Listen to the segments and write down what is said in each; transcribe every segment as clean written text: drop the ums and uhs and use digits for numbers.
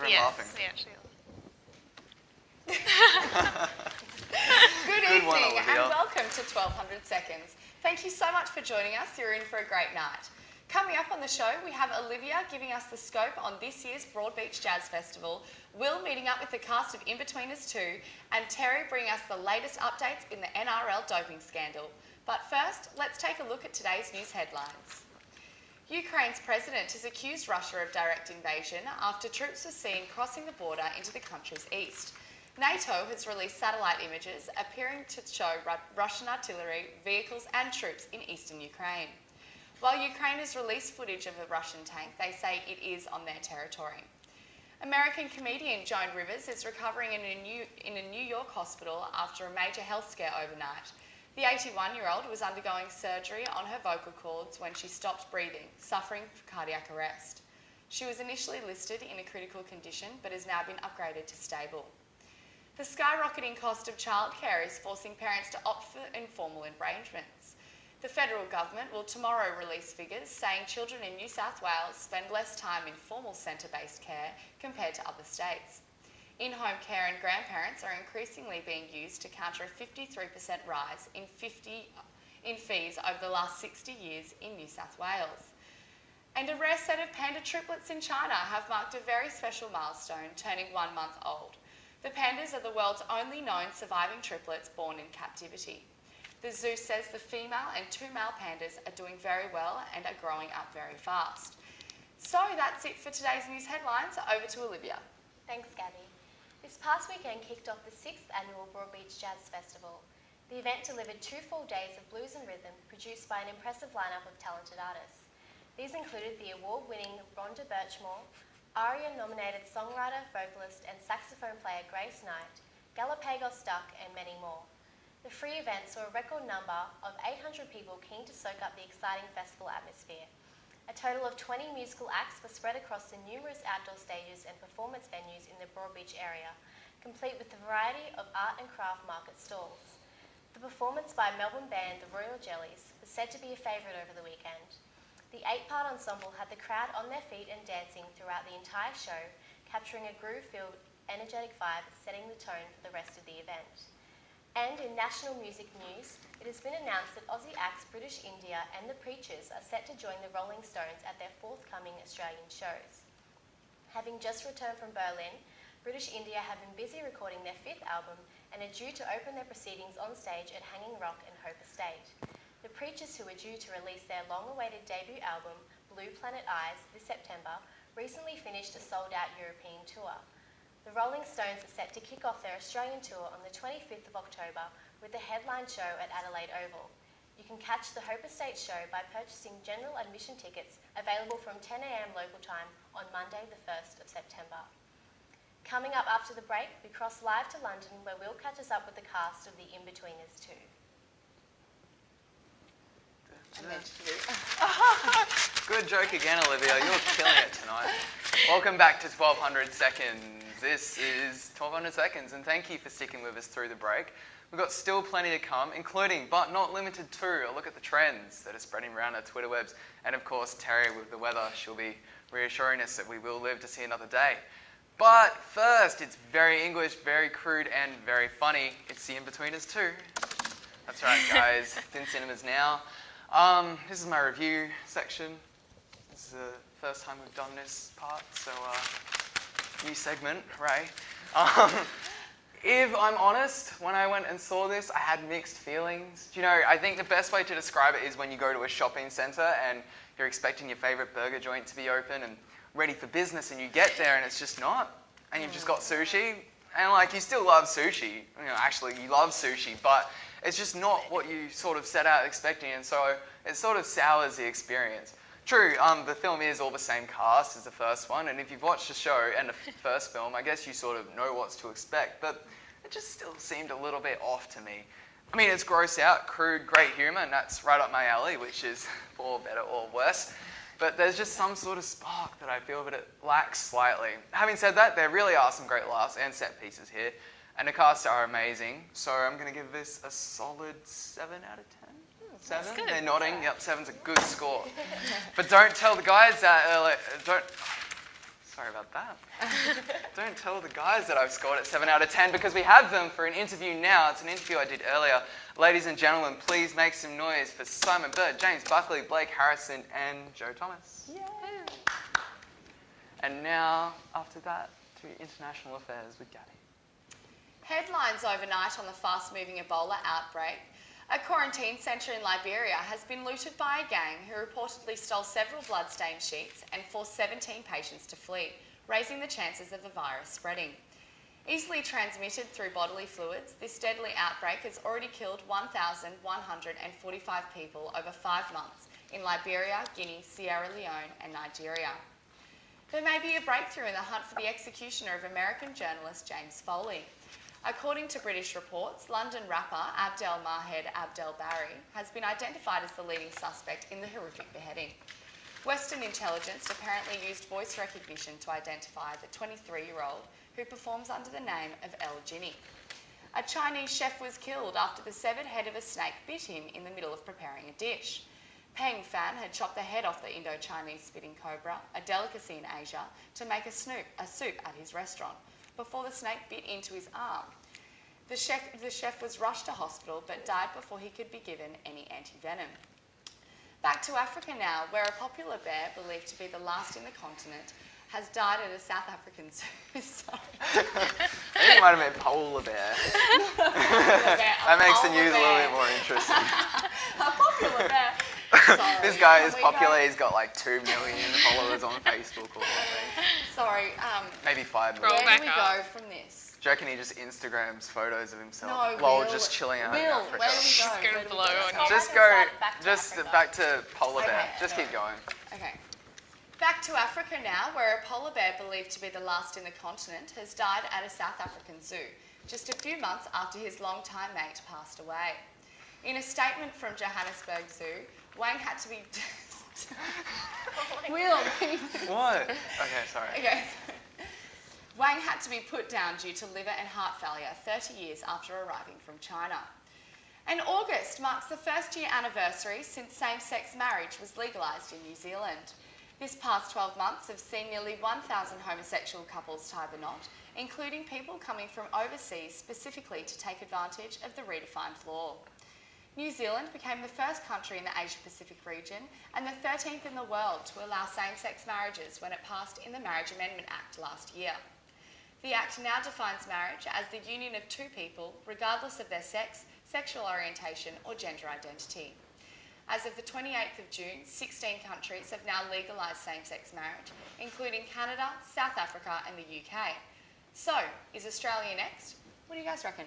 everyone laughing? Yes, we actually are. Good Good one, evening Olivia. and welcome to 1200 Seconds. Thank you so much for joining us. You're in for a great night. Coming up on the show, we have Olivia giving us the scope on this year's Broadbeach Jazz Festival, Will meeting up with the cast of In-Betweeners 2, and Terry bringing us the latest updates in the NRL doping scandal. But first, let's take a look at today's news headlines. Ukraine's president has accused Russia of direct invasion after troops were seen crossing the border into the country's east. NATO has released satellite images appearing to show Russian artillery, vehicles and troops in eastern Ukraine. While Ukraine has released footage of a Russian tank, they say it is on their territory. American comedian Joan Rivers is recovering in a New York hospital after a major health scare overnight. The 81-year-old was undergoing surgery on her vocal cords when she stopped breathing, suffering cardiac arrest. She was initially listed in a critical condition but has now been upgraded to stable. The skyrocketing cost of childcare is forcing parents to opt for informal arrangements. The federal government will tomorrow release figures saying children in New South Wales spend less time in formal centre-based care compared to other states. In-home care and grandparents are increasingly being used to counter a 53% rise in fees over the last 60 years in New South Wales. And a rare set of panda triplets in China have marked a very special milestone, turning 1 month old. The pandas are the world's only known surviving triplets born in captivity. The zoo says the female and 2 male pandas are doing very well and are growing up very fast. So that's it for today's news headlines. Over to Olivia. Thanks, Gabby. This past weekend kicked off the 6th annual Broadbeach Jazz Festival. The event delivered 2 full days of blues and rhythm produced by an impressive lineup of talented artists. These included the award-winning Rhonda Birchmore, ARIA-nominated songwriter, vocalist and saxophone player Grace Knight, Galapagos Duck and many more. The free event saw a record number of 800 people keen to soak up the exciting festival atmosphere. A total of 20 musical acts were spread across the numerous outdoor stages and performance venues in the Broadbeach area, complete with a variety of art and craft market stalls. The performance by Melbourne band The Royal Jellies was said to be a favourite over the weekend. The 8-part ensemble had the crowd on their feet and dancing throughout the entire show, capturing a groove-filled, energetic vibe, setting the tone for the rest of the event. And in national music news, it has been announced that Aussie acts British India and The Preachers are set to join the Rolling Stones at their forthcoming Australian shows. Having just returned from Berlin, British India have been busy recording their 5th album and are due to open their proceedings on stage at Hanging Rock and Hope Estate. The Preachers, who are due to release their long-awaited debut album, Blue Planet Eyes, this September, recently finished a sold-out European tour. The Rolling Stones are set to kick off their Australian tour on the 25th of October with a headline show at Adelaide Oval. You can catch the Hope Estate show by purchasing general admission tickets available from 10 a.m. local time on Monday the 1st of September. Coming up after the break, we cross live to London where Will catches up with the cast of the In-Betweeners 2. Good joke again, Olivia. You're killing it tonight. Welcome back to 1200 Seconds. This is 1200 Seconds, and thank you for sticking with us through the break. We've got still plenty to come, including, but not limited to, a look at the trends that are spreading around our Twitter webs. And of course, Terry with the weather. She'll be reassuring us that we will live to see another day. But first, it's very English, very crude, and very funny. It's the In-Betweeners 2. That's right, guys. It's in cinemas now. This is my review section. This is the first time we've done this part, so new segment, right? If I'm honest, when I went and saw this, I had mixed feelings. You know, I think the best way to describe it is when you go to a shopping centre and you're expecting your favourite burger joint to be open and ready for business, and you get there and it's just not, and you've just got sushi, and like you still love sushi. You know, actually you love sushi, but it's just not what you sort of set out expecting, and so it sort of sours the experience. True, the film is all the same cast as the first one, and if you've watched the show and the first film, I guess you sort of know what to expect, but it just still seemed a little bit off to me. I mean, it's gross out, crude, great humour, and that's right up my alley, which is for better or worse. But there's just some sort of spark that I feel that it lacks slightly. Having said that, there really are some great laughs and set pieces here, and the cast are amazing, so I'm going to give this a solid 7 out of 10. 7? Good. They're nodding. Yep, 7's a good score. But don't tell the guys that, Sorry about that. Don't tell the guys that I've scored at 7 out of 10 because we have them for an interview now. It's an interview I did earlier. Ladies and gentlemen, please make some noise for Simon Bird, James Buckley, Blake Harrison and Joe Thomas. Yay. And now, after that, to international affairs with Gabby. Headlines overnight on the fast-moving Ebola outbreak. A quarantine centre in Liberia has been looted by a gang who reportedly stole several blood-stained sheets and forced 17 patients to flee, raising the chances of the virus spreading. Easily transmitted through bodily fluids, this deadly outbreak has already killed 1,145 people over 5 months in Liberia, Guinea, Sierra Leone and Nigeria. There may be a breakthrough in the hunt for the executioner of American journalist James Foley. According to British reports, London rapper Abdel Mahed Abdel Barry has been identified as the leading suspect in the horrific beheading. Western intelligence apparently used voice recognition to identify the 23-year-old who performs under the name of El Jinni. A Chinese chef was killed after the severed head of a snake bit him in the middle of preparing a dish. Peng Fan had chopped the head off the Indo-Chinese spitting cobra, a delicacy in Asia, to make a soup at his restaurant, before the snake bit into his arm. The chef was rushed to hospital but died before he could be given any anti-venom. Back to Africa now, where a popular bear, believed to be the last in the continent, has died at a South African zoo. Sorry. I think it might have been polar bear. That makes the news a little bit more interesting. A popular bear. Sorry. This guy Can is we popular. go- He's got like 2 million followers on Facebook or something. Sorry, Maybe 5 Roll million. where back do we up. go from this? Do you reckon he just Instagrams photos of himself No, while Will, just chilling out in Will, Africa? where do we go? Just go Where do we below go? on- Just Back go, to just Africa. back to polar bear. Okay. Just keep going. Okay. Back to Africa now, where a polar bear believed to be the last in the continent has died at a South African zoo, just a few months after his longtime mate passed away. In a statement from Johannesburg Zoo, Wang had to be... Will, can you... What? Okay, sorry. Okay. Wang had to be put down due to liver and heart failure 30 years after arriving from China. And August marks the first-year anniversary since same-sex marriage was legalised in New Zealand. This past 12 months have seen nearly 1,000 homosexual couples tie the knot, including people coming from overseas specifically to take advantage of the redefined law. New Zealand became the first country in the Asia-Pacific region and the 13th in the world to allow same-sex marriages when it passed in the Marriage Amendment Act last year. The Act now defines marriage as the union of two people, regardless of their sex, sexual orientation or gender identity. As of the 28th of June, 16 countries have now legalised same-sex marriage, including Canada, South Africa and the UK. So, is Australia next? What do you guys reckon?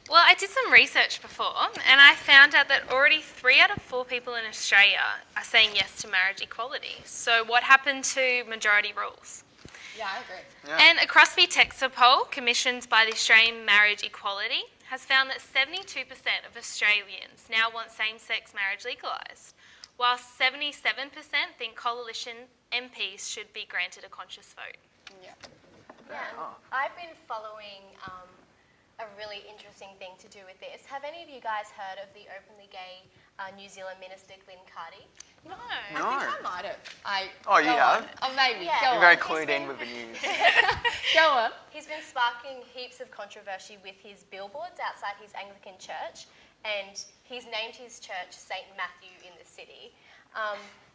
Well, I did some research before and I found out that already 3 out of 4 people in Australia are saying yes to marriage equality. So what happened to majority rules? Yeah, I agree. Yeah. And a Crosby Textor poll commissioned by the Australian Marriage Equality has found that 72% of Australians now want same-sex marriage legalised, while 77% think coalition MPs should be granted a conscious vote. Yeah. Yeah, and I've been following a really interesting thing to do with this. Have any of you guys heard of the openly gay New Zealand minister, Glenn Cardy? No. No. I think I might have. Oh, you go have? on. Oh, maybe. Yeah. Go You're on. very clued in with the news. Go on. He's been sparking heaps of controversy with his billboards outside his Anglican church, and he's named his church St. Matthew in the city.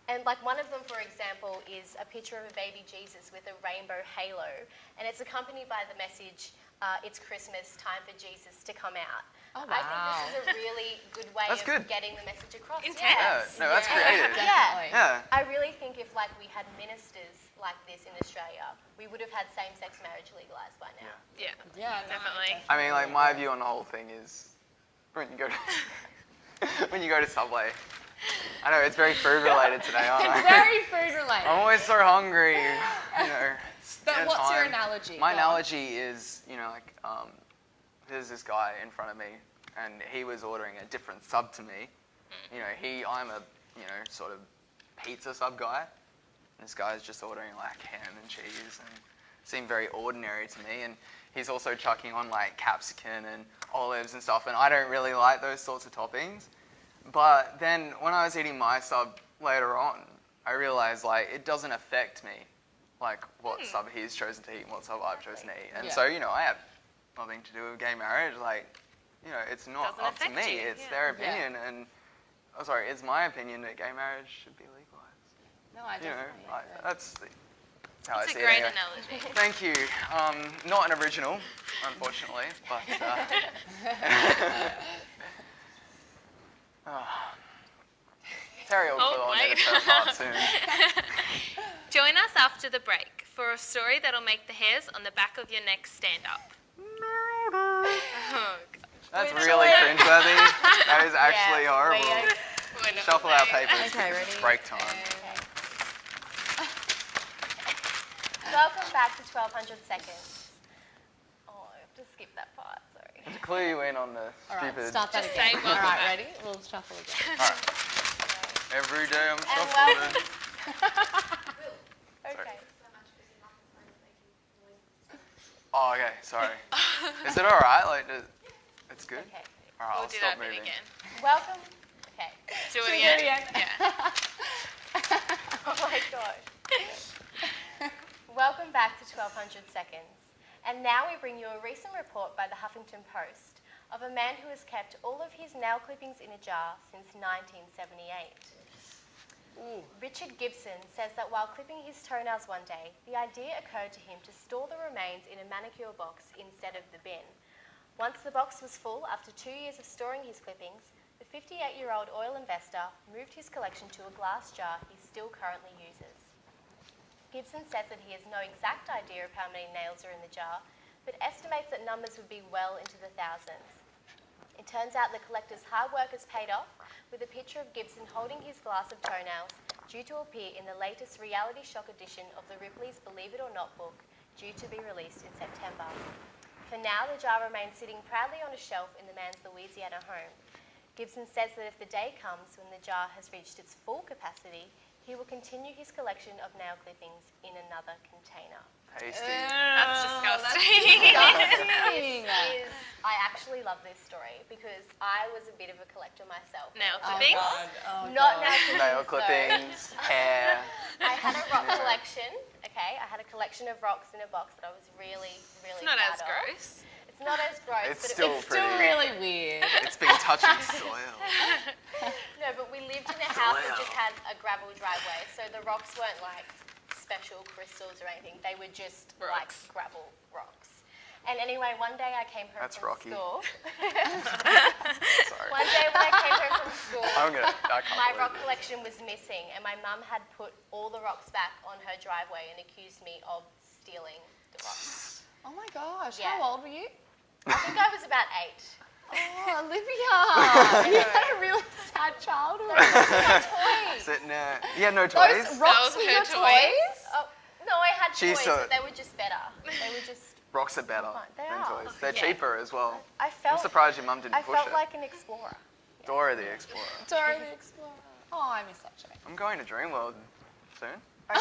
And like one of them, for example, is a picture of a baby Jesus with a rainbow halo, and it's accompanied by the message, it's Christmas, time for Jesus to come out. Oh, I wow. think this is a really good way That's of good. getting the message across. Intense. Yeah, no, that's Yeah, creative. Definitely. Yeah. I really think if like we had ministers like this in Australia, we would have had same-sex marriage legalised by now. Yeah. Yeah, no, Definitely. I mean, like my view on the whole thing is when you go to when you go to Subway. I know it's very food related today, aren't I? It's very food related. I'm always so hungry. You know. But dinner what's your time. analogy? My Go on. analogy is, you know, like there's this guy in front of me, and he was ordering a different sub to me. You know, I'm a, you know, sort of pizza sub guy. And this guy's just ordering like ham and cheese and seemed very ordinary to me. And he's also chucking on like capsicum and olives and stuff. And I don't really like those sorts of toppings. But then when I was eating my sub later on, I realized like it doesn't affect me like what stuff he's chosen to eat and what stuff I've chosen to eat. And Yeah. so, you know, I have nothing to do with gay marriage. Like, you know, it's not Doesn't up to affect me. you, It's yeah. their opinion. And, it's my opinion that gay marriage should be legalized. No, I You know, definitely like, agree. that's how I It's see a it. great anyway. analogy. Thank you. Not an original, unfortunately, but. Terry will Oh, put on wait. edit her part soon. Join us after the break for a story that'll make the hairs on the back of your neck stand up. Oh, God. That's really cringeworthy. That is actually Yeah, horrible. We're not Shuffle our playing. papers. Okay, ready? Break time. Welcome back to 1200 Seconds. Oh, I have to skip that part, sorry. To clue you in on the All right, stupid. start that Just again. say All welcome right, back. ready? We'll shuffle again. Every day I'm And shuffling. Okay. Oh, okay. Sorry. Is it all right? Like, it's good. Okay. All right, We'll I'll do stop that bit moving. again. Welcome. Okay. Do Should it we do it again? again? Yeah. Oh my gosh. Welcome back to 1200 Seconds. And now we bring you a recent report by the Huffington Post of a man who has kept all of his nail clippings in a jar since 1978. Richard Gibson says that while clipping his toenails one day, the idea occurred to him to store the remains in a manicure box instead of the bin. Once the box was full after 2 years of storing his clippings, the 58-year-old oil investor moved his collection to a glass jar he still currently uses. Gibson says that he has no exact idea of how many nails are in the jar, but estimates that numbers would be well into the thousands. It turns out the collector's hard work has paid off, with a picture of Gibson holding his glass of toenails due to appear in the latest reality shock edition of the Ripley's Believe It or Not book, due to be released in September. For now, the jar remains sitting proudly on a shelf in the man's Louisiana home. Gibson says that if the day comes when the jar has reached its full capacity, he will continue his collection of nail clippings in another container. Tasty. That's disgusting. Disgusting. I actually love this story because I was a bit of a collector myself. Nail Oh, clippings. God. Oh, Not God. nail Nail clippings. clippings, hair. though. I had a rock Yeah. collection. Okay, I had a collection of rocks in a box that I was really, really It's not proud as of. gross. It's not as gross, It's but still It's still pretty. really weird. It's been touching soil. no, but we lived in a house that just had a gravel driveway, so the rocks weren't like special crystals or anything. They were just Rocks. like gravel rocks. And anyway, one day I came home That's from rocky. school. Sorry. One day when I came home from school, I can't my believe rock it. collection was missing, and my mum had put all the rocks back on her driveway and accused me of stealing the rocks. Oh my gosh. Yeah. How old were you? I think I was about 8. Oh, Olivia. You had a really sad childhood. Toys. Sitting there. You had no toys? Those rocks Those were were your toys? toys? Oh, no, I had She toys, saw but it. they were just better. They were just. Rocks are better They than are. toys. They're Yeah. cheaper as well. I I'm felt. surprised your mum didn't I push felt it. like an explorer. Dora the Explorer. Dora the Explorer. Oh, I miss that show. I'm going to Dreamworld soon. Okay.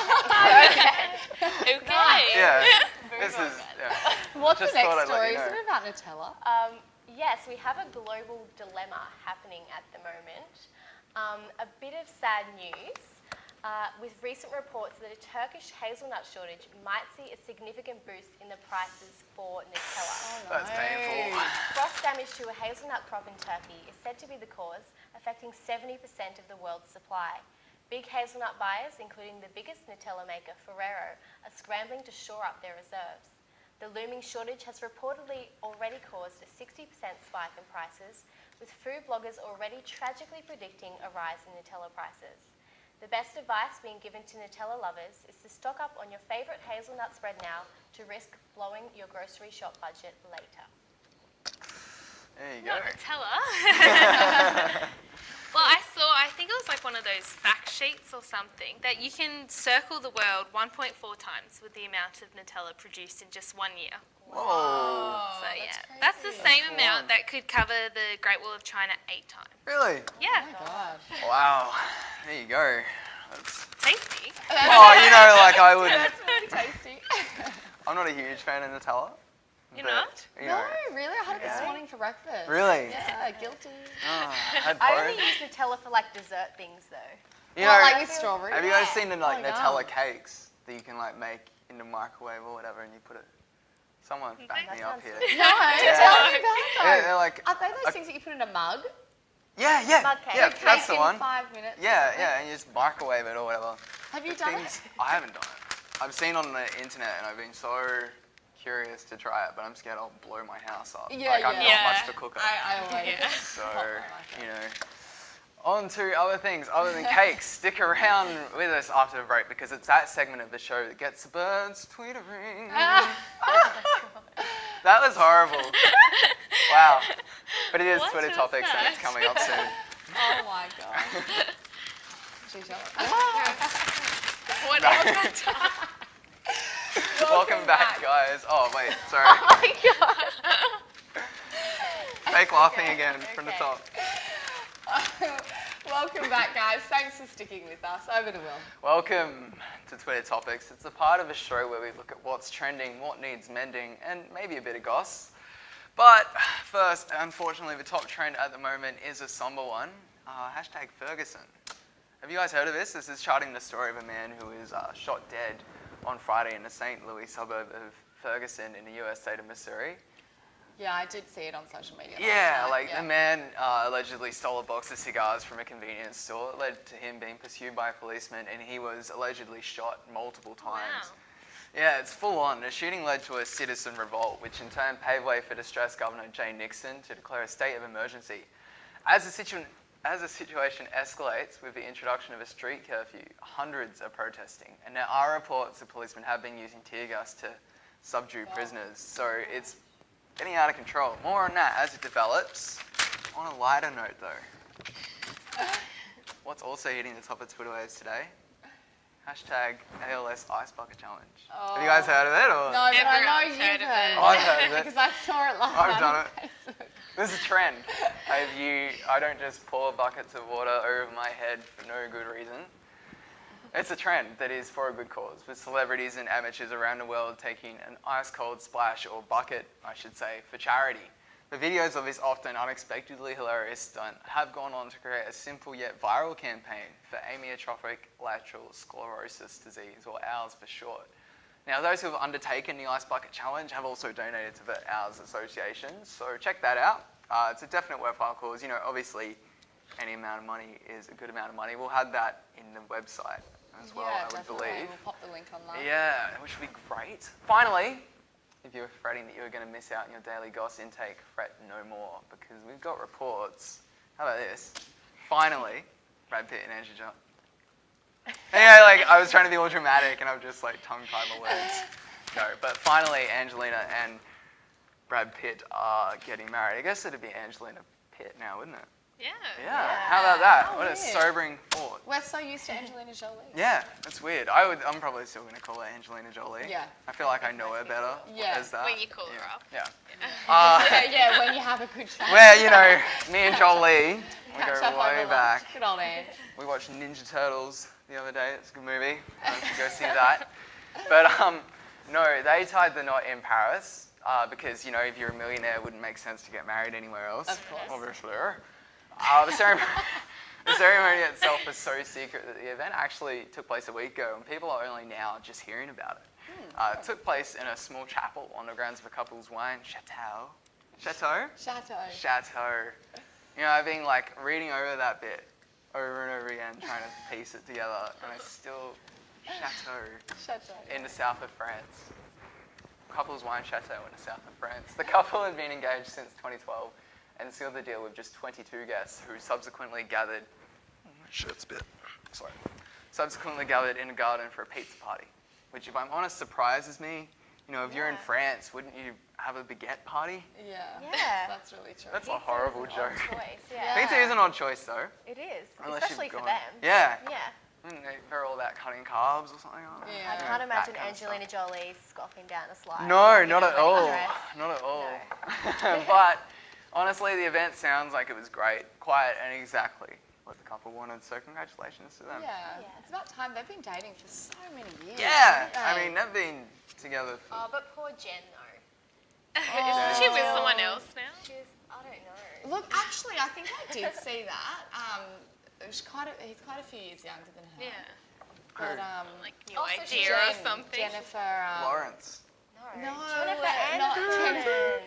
Yeah. Very This well is. done. Yeah. What's Just the next thought I'd let story? you Is know. it about Nutella? Yes, we have a global dilemma happening at the moment. A bit of sad news. With recent reports that a Turkish hazelnut shortage might see a significant boost in the prices for Nutella. That's painful. Frost damage to a hazelnut crop in Turkey is said to be the cause, affecting 70% of the world's supply. Big hazelnut buyers, including the biggest Nutella maker, Ferrero, are scrambling to shore up their reserves. The looming shortage has reportedly already caused a 60% spike in prices, with food bloggers already tragically predicting a rise in Nutella prices. The best advice being given to Nutella lovers is to stock up on your favourite hazelnut spread now to risk blowing your grocery shop budget later. There you go. Not Nutella. Well, I think it was like one of those fact sheets or something, that you can circle the world 1.4 times with the amount of Nutella produced in just 1 year. Whoa. So yeah, that's the same That's amount wild. that could cover the Great Wall of China 8 times. Really? Yeah, Oh my gosh. Wow. There you go. That's... tasty. Oh, you know, like I would. That's really tasty. I'm not a huge fan of Nutella. You're but, not? You No, know, really? I had it this Yeah. morning for breakfast. Really? Yeah, guilty. I had I both. only use Nutella for like dessert things though. You Well, know, like with strawberry. have you guys seen the like Oh, Nutella yum. cakes? that you can like make in the microwave or whatever, and you put it. Someone back That me up sounds here. good. No, Yeah. tell me about it. Yeah, they're like Are they those things that you put in a mug? yeah, Mug cake. yeah, Cake that's the in one. 5 minutes. or Yeah, something? yeah, and you just microwave it or whatever. Have you The done things- it? I haven't done it. I've seen on the internet and I've been so curious to try it, but I'm scared I'll blow my house up. Yeah, like I'm yeah. not much of a cooker. I always. Yeah. So, Pop one like you know. On to other things other than cakes. Stick around with us after the break because it's that segment of the show that gets the birds tweetering. That was horrible. Wow. But it is What Twitter was topics and that? it's coming up soon. Oh my god. She's What Right. was that? Welcome back, guys. Oh, wait, sorry. Oh my god. Fake laughing Okay, again from the okay. top. Welcome back, guys. Thanks for sticking with us. Over to Will. Welcome to Twitter Topics. It's a part of a show where we look at what's trending, what needs mending, and maybe a bit of goss. But first, unfortunately, the top trend at the moment is a somber one. Hashtag Ferguson. Have you guys heard of this? This is charting the story of a man who was shot dead on Friday in the St. Louis suburb of Ferguson in the US state of Missouri. Yeah, I did see it on social media. last Yeah, night, like yeah. the man allegedly stole a box of cigars from a convenience store. It led to him being pursued by a policeman, and he was allegedly shot multiple times. Wow. Yeah, it's full on. The shooting led to a citizen revolt, which in turn paved way for distressed Governor Jay Nixon to declare a state of emergency. As the situation escalates with the introduction of a street curfew, hundreds are protesting, and there are reports that policemen have been using tear gas to subdue prisoners. So it's getting out of control. More on that as it develops. On a lighter note, though, what's also hitting the top of Twitter waves today? Hashtag ALS Ice Bucket Challenge. Have you guys heard of it? Or? No, but I know Everyone's you've heard of heard it. I've heard of it. Because I saw it last I've night done on it. Facebook. This is a trend. I don't just pour buckets of water over my head for no good reason. It's a trend that is for a good cause, with celebrities and amateurs around the world taking an ice-cold splash, or bucket, I should say, for charity. The videos of this often unexpectedly hilarious stunt have gone on to create a simple yet viral campaign for amyotrophic lateral sclerosis disease, or ALS for short. Now, those who have undertaken the Ice Bucket Challenge have also donated to the ALS Association, so check that out. It's a definite worthwhile cause. You know, obviously, any amount of money is a good amount of money. We'll have that in the website as well, Yeah, I would definitely. believe. We'll pop the link on that. Yeah, which would be great. Finally, if you're fretting that you're going to miss out on your daily goss intake, fret no more, because we've got reports. How about this? Finally, Brad Pitt and Angelina. Yeah, like I was trying to be all dramatic, and I've just like tongue-tied my words. No, but finally, Angelina and Brad Pitt are getting married. I guess it'd be Angelina Pitt now, wouldn't it? Yeah. Yeah. How about that? How What a weird. sobering thought. We're so used to Angelina Jolie. Yeah, that's weird. I'm probably still going to call her Angelina Jolie. Yeah. I feel like I know her better Yeah. as that. When you call her Yeah. up. Yeah. Yeah, when you have a good chat. Where, you know, me and Jolie, we Catch go up over way lunch. back. Good old Ange. We watched Ninja Turtles the other day. It's a good movie. I should go see that. But no, they tied the knot in Paris because, you know, if you're a millionaire, it wouldn't make sense to get married anywhere else. Of course. Obviously. The ceremony itself was so secret that the event actually took place a week ago, and people are only now just hearing about it. It took place in a small chapel on the grounds of a couple's wine chateau. Chateau? Chateau. You know, I've been like reading over that bit over and over again, trying to piece it together, and I still Chateau. in the south of France. Couple's wine chateau in the south of France. The couple had been engaged since 2012 and sealed the deal with just 22 guests, who subsequently gathered. Oh, my shirt's a bit. Sorry. Subsequently gathered in a garden for a pizza party, which, if I'm honest, surprises me. You know, if you're in Yeah. France, wouldn't you have a baguette party? Yeah. Yeah. That's really true. That's a Pizza horrible is an odd joke. choice, yeah. Pizza is an odd choice, though. It is, Unless especially you've for gone- them. Yeah. Yeah. They're all about cutting carbs or something. I don't know. Yeah. I Yeah, can't imagine that kind of stuff. Angelina Jolie scoffing down a slide. No, in not a at wedding all. dress. Not at all. No. But honestly, the event sounds like it was great, quiet, and exactly what the couple wanted. So congratulations to them. Yeah. Yeah. It's about time. They've been dating for so many years. Yeah, haven't I they? mean, they've been together for... Oh, but poor Jen, though. Isn't she with someone else now? She's, I don't know. Look, actually, I think I did see that. He's quite a few years younger than her. Yeah. But, Like new also idea or Jen- something. Jennifer. Lawrence. No, Jennifer not Aniston.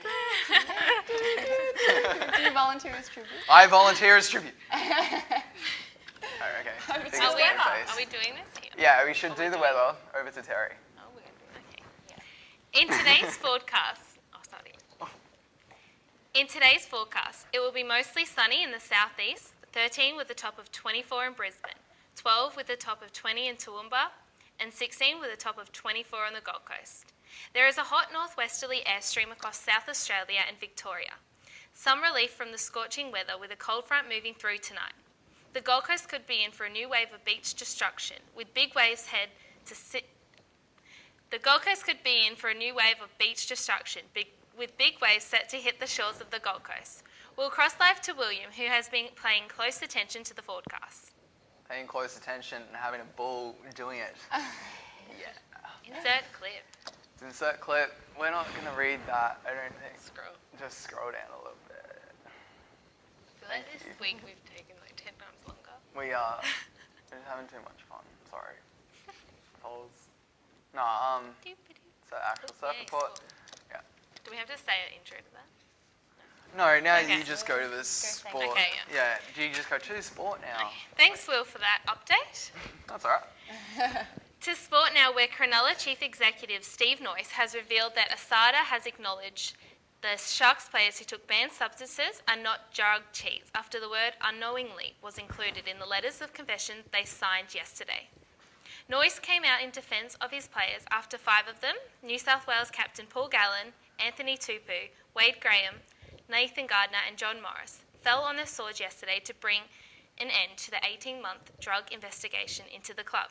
Do you volunteer as tribute? I volunteer as tribute. Oh, okay. Over to Biggest the weather. face. Are we doing this here? Yeah, we should do the weather. Over to Terry. Oh, we're going to do it. Okay. In today's forecast, In today's forecast, it will be mostly sunny in the southeast, 13 with a top of 24 in Brisbane, 12 with a top of 20 in Toowoomba, and 16 with a top of 24 on the Gold Coast. There is a hot northwesterly airstream across South Australia and Victoria. Some relief from the scorching weather with a cold front moving through tonight. The Gold Coast could be in for a new wave of beach destruction, with big waves The Gold Coast could be in for a new wave of beach destruction, with big waves set to hit the shores of the Gold Coast. We'll cross live to William, who has been paying close attention to the forecast. Paying close attention and having a ball doing it. Yeah. Insert clip. Insert clip. We're not going to read that, I don't think. Scroll. Just scroll down a little bit. I feel like this week we've taken like 10 times longer. We are just having too much fun. Sorry. Polls. No, so actual surf Yeah, report. cool. Yeah. Do we have to say an intro to that? No, now Okay. you just go to the sport. Okay, Yeah. Do you just go to the sport now? Okay. Thanks, Will, for that update. That's alright. To sport now, where Cronulla Chief Executive Steve Noyce has revealed that ASADA has acknowledged the Sharks players who took banned substances are not drug cheats after the word unknowingly was included in the letters of confession they signed yesterday. Noyce came out in defence of his players after 5 of them, New South Wales captain Paul Gallen, Anthony Tupou, Wade Graham, Nathan Gardner and John Morris, fell on their swords yesterday to bring an end to the 18-month drug investigation into the club.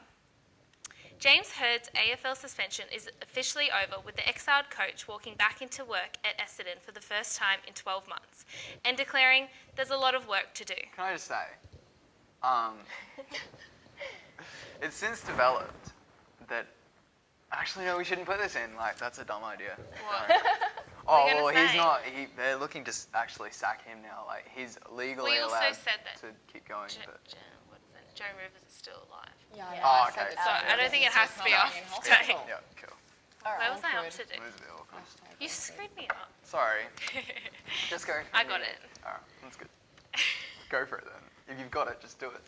James Hurd's AFL suspension is officially over, with the exiled coach walking back into work at Essendon for the first time in 12 months and declaring there's a lot of work to do. Can I just say, it's since developed that, actually no, we shouldn't put this in, like, that's a dumb idea. What? Oh, What are you well, gonna he's say? not, they're looking to actually sack him now, like, he's legally We also allowed said that to keep going, but... Joe Rivers is still alive. Yeah, Yeah. Oh, I said okay. that So Alex I don't think it is has to be not off in today. hospital. Yeah, cool. All right, What was I up awkward. to do? It was a bit awkward. Hashtag You awkward. screwed me up. Sorry. Just go. I got it. Alright, that's good. Go for it then. If you've got it, just do it.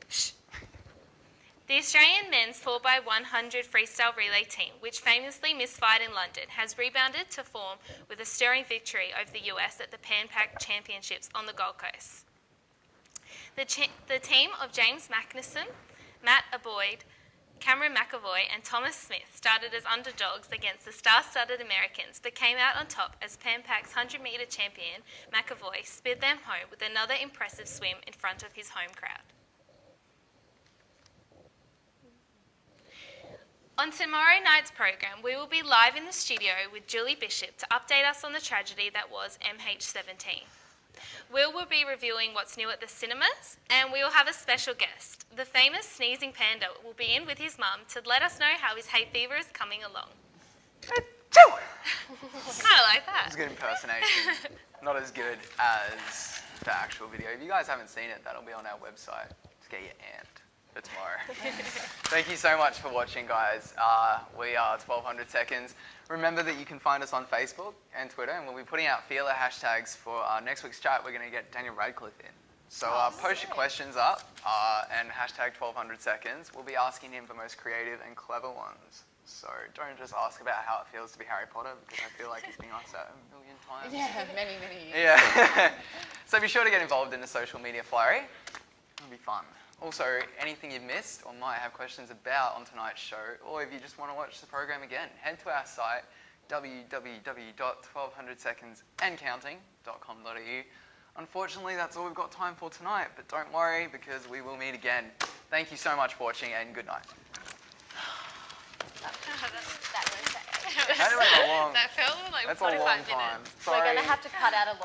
The Australian men's 4x100 freestyle relay team, which famously misfired in London, has rebounded to form with a stirring victory over the US at the Pan Pac Championships on the Gold Coast. The team of James Magnuson, Matt Aboyd, Cameron McAvoy and Thomas Smith started as underdogs against the star-studded Americans, but came out on top as Pan Pac's 100-metre champion, McAvoy, sped them home with another impressive swim in front of his home crowd. On tomorrow night's program, we will be live in the studio with Julie Bishop to update us on the tragedy that was MH17. Will be reviewing what's new at the cinemas, and we will have a special guest. The famous Sneezing Panda will be in with his mum to let us know how his hay fever is coming along. I like that. It's a good impersonation. Not as good as the actual video. If you guys haven't seen it, that'll be on our website. Just get your amped for tomorrow. Thank you so much for watching, guys. We are 1200 Seconds. Remember that you can find us on Facebook and Twitter, and we'll be putting out feeler hashtags for next week's chat. We're going to get Daniel Radcliffe in. So post your questions up and hashtag 1200 Seconds. We'll be asking him for most creative and clever ones. So don't just ask about how it feels to be Harry Potter, because I feel like he's being asked that a million times. Yeah, many, many years. Yeah. So be sure to get involved in the social media flurry. It'll be fun. Also, anything you've missed or might have questions about on tonight's show, or if you just want to watch the program again, head to our site, www.1200secondsandcounting.com.au. Unfortunately, that's all we've got time for tonight, but don't worry, because we will meet again. Thank you so much for watching, and good night. That was That went a long, That felt like that's a 45 long minutes. time. We're Sorry. going to have to cut out a lot.